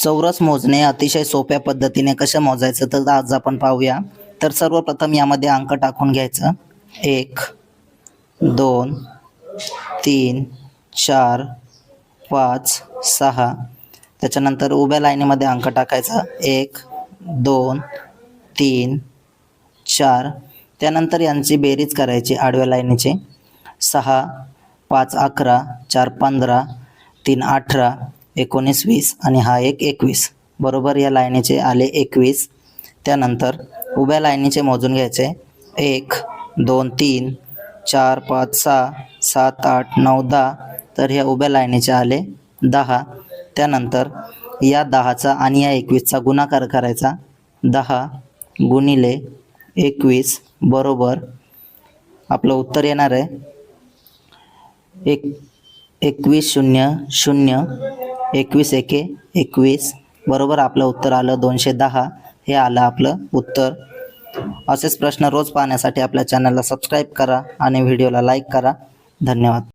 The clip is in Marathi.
चौरस मोजणे अतिशय सोप्या पद्धतीने कसे मोजायचं तर आज आपण पाहूया। तर सर्वप्रथम यामध्ये अंक टाकून घ्यायचं 1 2 3 4 5 6। त्याच्यानंतर उभ्या लाईनीमध्ये अंक टाकायचा 1 2 3 4। त्यानंतर यांची बेरीज करायची आडव्या लाईनीची 6 5 11 4 15 3 18 19 20 आणि हा एक 21 बरोबर या लाईनीचे आले 21। त्यानंतर उभ्या लाईनीचे मोजून घ्यायचे 1 2 3 4 5 6 7 8 9 10। तर ह्या उभ्या लाईनीचे आले 10। त्यानंतर या 10चा आणि या 21चा गुणाकार करायचा 10 गुणिले 21 बरोबर आपलं उत्तर येणार आहे 21 0 0 21 एके 21 बरोबर आपलं उत्तर आलं 210। हे आलं आपलं उत्तर। असेच प्रश्न रोज पाहण्यासाठी आपल्या चॅनलला सबस्क्राईब करा आणि व्हिडिओला लाईक करा। धन्यवाद।